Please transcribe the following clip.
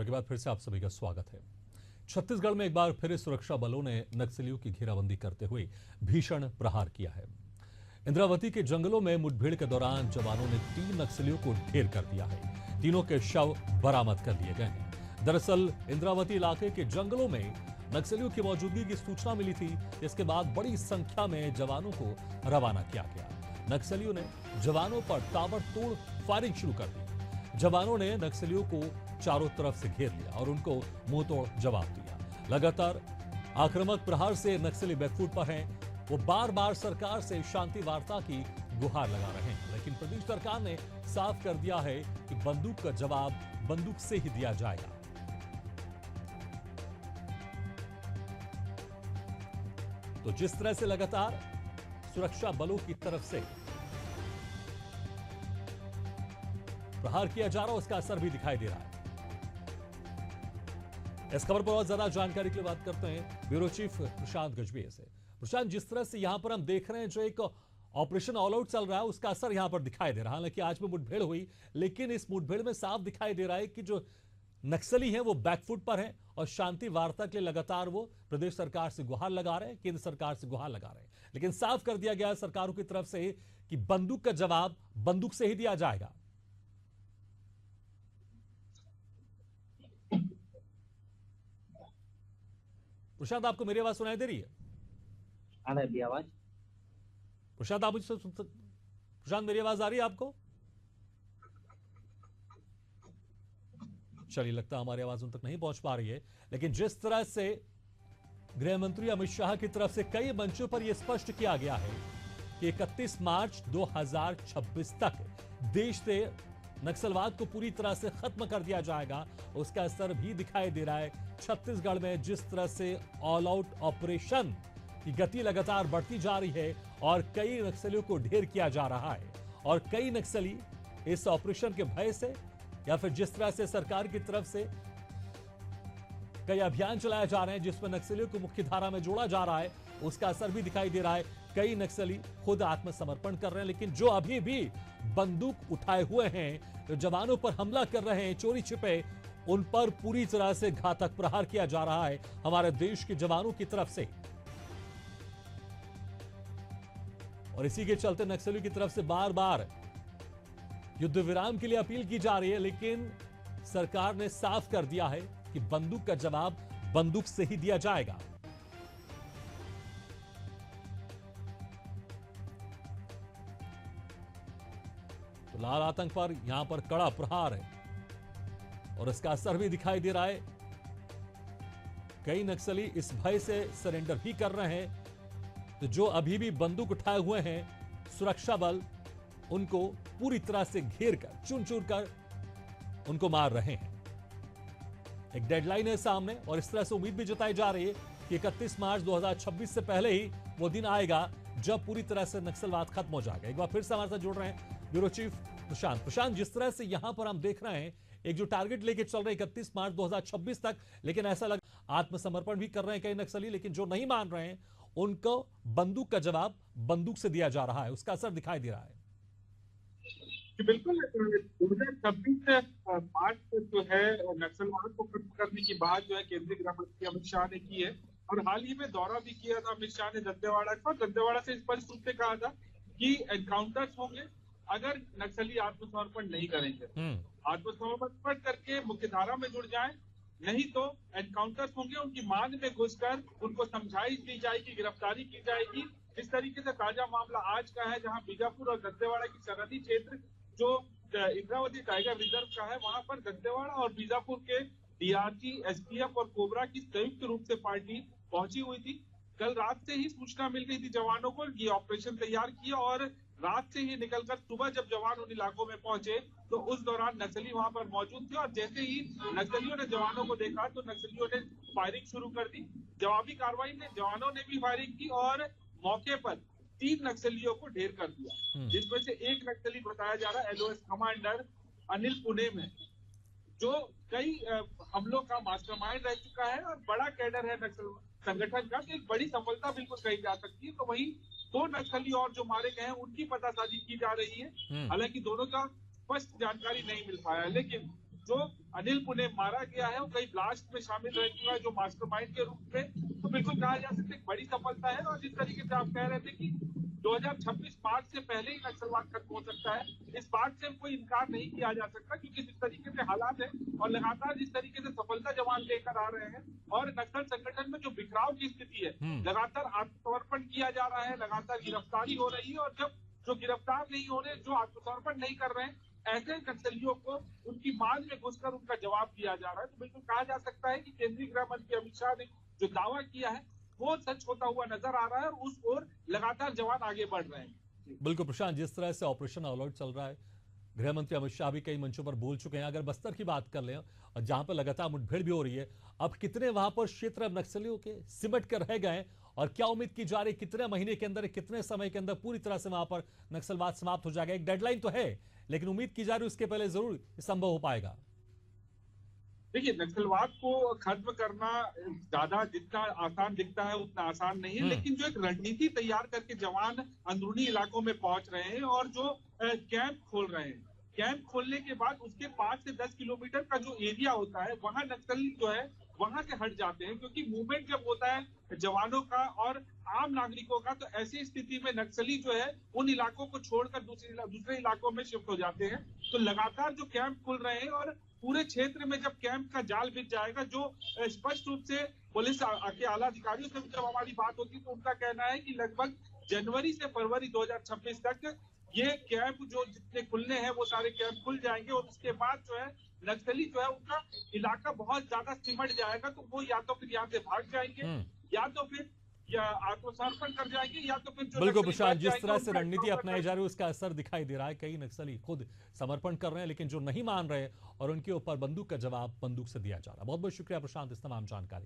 Break के बाद फिर से आप सभी का स्वागत है। छत्तीसगढ़ में एक बार फिर सुरक्षा बलों ने नक्सलियों की घेराबंदी करते हुए भीषण प्रहार किया है। इंद्रावती के जंगलों में मुठभेड़ के दौरान जवानों ने 3 नक्सलियों को ढेर कर दिया है। तीनों के शव बरामद कर लिए गए हैं। दरअसल इंद्रावती इलाके के जंगलों में नक्सलियों की मौजूदगी की सूचना मिली थी, जिसके बाद बड़ी संख्या में जवानों को रवाना किया गया। नक्सलियों ने जवानों पर ताबड़तोड़ फायरिंग शुरू कर दी। जवानों ने नक्सलियों को चारों तरफ से घेर लिया और उनको मुंहतोड़ जवाब दिया। लगातार आक्रामक प्रहार से नक्सली बैकफुट पर हैं। वो बार बार सरकार से शांति वार्ता की गुहार लगा रहे हैं, लेकिन प्रदेश सरकार ने साफ कर दिया है कि बंदूक का जवाब बंदूक से ही दिया जाएगा। तो जिस तरह से लगातार सुरक्षा बलों की तरफ से प्रहार किया जा रहा है, उसका असर भी दिखाई दे रहा है। इस खबर पर और ज्यादा जानकारी के लिए बात करते हैं ब्यूरो चीफ प्रशांत गजभिये से। प्रशांत, जिस तरह से यहां पर हम देख रहे हैं जो एक ऑपरेशन ऑल आउट चल रहा है, उसका असर यहां पर दिखाई दे रहा है। हालांकि आज में मुठभेड़ हुई, लेकिन इस मुठभेड़ में साफ दिखाई दे रहा है कि जो नक्सली हैं वो बैकफुट पर हैं और शांति वार्ता के लिए लगातार वो प्रदेश सरकार से गुहार लगा रहे हैं, केंद्र सरकार से गुहार लगा रहे हैं। लेकिन साफ कर दिया गया है सरकारों की तरफ से कि बंदूक का जवाब बंदूक से ही दिया जाएगा। प्रशांत, आपको मेरी आवाज सुनाई दे रही है? आ रही है आवाज? प्रशांत, आप मुझसे प्रशांत, मेरी आवाज आ रही है आपको? चलिए, लगता है हमारी आवाज उन तक नहीं पहुंच पा रही है। लेकिन जिस तरह से गृह मंत्री अमित शाह की तरफ से कई मंचों पर यह स्पष्ट किया गया है कि 31 मार्च 2026 तक देश से नक्सलवाद को पूरी तरह से खत्म कर दिया जाएगा, उसका असर भी दिखाई दे रहा है। छत्तीसगढ़ में जिस तरह से ऑल आउट ऑपरेशन की गति लगातार बढ़ती जा रही है और कई नक्सलियों को ढेर किया जा रहा है, और कई नक्सली इस ऑपरेशन के भय से या फिर जिस तरह से सरकार की तरफ से कई अभियान चलाए जा रहे हैं जिसमें नक्सलियों को मुख्य धारा में जोड़ा जा रहा है, उसका असर भी दिखाई दे रहा है। कई नक्सली खुद आत्मसमर्पण कर रहे हैं, लेकिन जो अभी भी बंदूक उठाए हुए हैं, जो जवानों पर हमला कर रहे हैं चोरी छिपे, उन पर पूरी तरह से घातक प्रहार किया जा रहा है हमारे देश के जवानों की तरफ से। और इसी के चलते नक्सलियों की तरफ से बार बार युद्ध विराम के लिए अपील की जा रही है, लेकिन सरकार ने साफ कर दिया है कि बंदूक का जवाब बंदूक से ही दिया जाएगा। तो लाल आतंक पर यहां पर कड़ा प्रहार है और इसका असर भी दिखाई दे रहा है। कई नक्सली इस भय से सरेंडर भी कर रहे हैं। तो जो अभी भी बंदूक उठाए हुए हैं, सुरक्षा बल उनको पूरी तरह से घेर कर चुन चुन कर उनको मार रहे हैं। एक डेडलाइन है सामने और इस तरह से उम्मीद भी जताई जा रही है कि 31 मार्च 2026 से पहले ही वो दिन आएगा जब पूरी तरह से नक्सलवाद खत्म हो जाएगा। एक बार फिर से हमारे साथ जुड़ रहे हैं ब्यूरो चीफ प्रशांत। प्रशांत, जिस तरह से यहां पर हम देख रहे हैं एक जो टारगेट लेके चल रहे 31 मार्च 2026 तक, लेकिन ऐसा लग आत्मसमर्पण भी कर रहे हैं कई नक्सली, लेकिन जो नहीं मान रहे हैं उनको बंदूक का जवाब बंदूक से दिया जा रहा है, उसका असर दिखाई दे रहा है। बिल्कुल 2026 मार्च जो है नक्सलवाद को खत्म करने की बात जो है केंद्रीय गृह मंत्री अमित शाह ने की है, और हाल ही में दौरा भी किया था अमित शाह ने दंतेवाड़ा का। दंतेवाड़ा से स्पष्ट रूप से कहा था कि एनकाउंटर्स होंगे अगर नक्सली आत्मसमर्पण नहीं करेंगे। आत्मसमर्पण करके मुख्यधारा में जुड़ जाएं, नहीं तो एनकाउंटर्स होंगे। उनकी मान में घुसकर उनको समझाइश दी जाएगी, गिरफ्तारी की जाएगी। इस तरीके से ताजा मामला आज का है, जहां बीजापुर और दंतेवाड़ा की सरहदी क्षेत्र जो इंद्रावती टाइगर रिजर्व का है, वहां पर दंतेवाड़ा और बीजापुर के डीआरजी, एसटीएफ और कोबरा की संयुक्त रूप से पार्टी पहुंची हुई थी। कल रात से ही सूचना मिल गई थी जवानों को, ये ऑपरेशन तैयार किया और रात से ही निकलकर सुबह जब जवान उन इलाकों में पहुंचे तो उस दौरान नक्सली वहां पर मौजूद थे, और जैसे ही नक्सलियों ने जवानों को देखा तो नक्सलियों ने फायरिंग शुरू कर दी। जवाबी कार्रवाई में जवानों ने भी फायरिंग की और मौके पर 3 नक्सलियों को ढेर कर दिया, जिसमें से एक नक्सली बताया जा रहा है एलओएस कमांडर अनिल पुणे में, जो कई हमलों का मास्टरमाइंड रह चुका है और बड़ा कैडर है नक्सल संगठन का। एक बड़ी सफलता बिल्कुल कही जा सकती है। तो वही 2 नक्सली और जो मारे गए हैं उनकी पतासाजी की जा रही है। हालांकि दोनों का स्पष्ट जानकारी नहीं मिल पाया, लेकिन जो अनिल पुणे मारा गया है वो कई ब्लास्ट में शामिल रह चुका है जो मास्टरमाइंड के रूप में, तो बिल्कुल कहा जा सकता है एक बड़ी सफलता है। और जिस तरीके से आप कह रहे थे कि 2026 मार्च से पहले ही नक्सलवाद खत्म हो सकता है, इस बात से कोई इनकार नहीं किया जा सकता, क्योंकि जिस तरीके से हालात है और लगातार जिस तरीके से सफलता जवान लेकर आ रहे हैं और नक्सल संगठन में जो बिखराव की स्थिति है, लगातार आत्मसमर्पण किया जा रहा है, लगातार गिरफ्तारी हो रही है, और जब जो गिरफ्तार नहीं हो रहे, जो आत्मसमर्पण नहीं कर रहे हैं, ऐसे नक्सलियों को उनकी मांग में घुसकर उनका जवाब दिया जा रहा है। तो बिल्कुल कहा जा सकता है कि केंद्रीय गृह मंत्री अमित शाह ने जो दावा किया है वो सच होता हुआ नजर आ रहा है, और उस ओर लगातार जवान आगे बढ़ रहे हैं। बिल्कुल प्रशांत, जिस तरह से ऑपरेशन अलर्ट चल रहा है, गृह मंत्री अमित शाह भी कई मंचों पर बोल चुके हैं। अगर बस्तर की बात कर लें और जहां पर लगातार मुठभेड़ भी हो रही है, अब कितने वहां पर क्षेत्र अब नक्सलियों के सिमट कर रह गए और क्या उम्मीद की जा रही, कितने महीने के अंदर, कितने समय के अंदर पूरी तरह से वहां पर नक्सलवाद समाप्त हो जाएगा? एक डेडलाइन तो है, लेकिन उम्मीद की जा रही है उसके पहले जरूर संभव हो पाएगा। देखिए, नक्सलवाद को खत्म करना ज्यादा जितना आसान दिखता है उतना आसान नहीं है, लेकिन जो एक रणनीति तैयार करके जवान अंदरूनी इलाकों में पहुंच रहे हैं और जो कैंप खोल रहे हैं, कैंप खोलने के बाद उसके 5 से 10 किलोमीटर का जो एरिया होता है वहां नक्सली जो है वहां से हट जाते हैं, क्योंकि मूवमेंट जब होता है जवानों का और आम नागरिकों का, तो ऐसी स्थिति में नक्सली जो है उन इलाकों को छोड़कर दूसरे इलाकों में शिफ्ट हो जाते हैं। तो लगातार जो कैंप खुल रहे हैं और पूरे क्षेत्र में जब कैंप का जाल बिछ जाएगा, जो स्पष्ट रूप से पुलिस के आला अधिकारियों से जब हमारी बात होती है तो उनका कहना है कि लगभग जनवरी से फरवरी 2026 तक ये कैंप जो जितने खुलने हैं वो सारे कैंप खुल जाएंगे, और उसके बाद जो है नक्सली जो है उनका इलाका बहुत ज्यादा सिमट जाएगा, तो वो या तो फिर यहाँ से भाग जाएंगे या तो फिर या आत्मसमर्पण कर जाएंगे, या तो फिर बिल्कुल प्रशांत, जिस तरह से रणनीति अपनाई जा रही है उसका असर दिखाई दे रहा है। कई नक्सली खुद समर्पण कर रहे हैं, लेकिन जो नहीं मान रहे और उनके ऊपर बंदूक का जवाब बंदूक से दिया जा रहा है। बहुत बहुत शुक्रिया प्रशांत इस तमाम जानकारी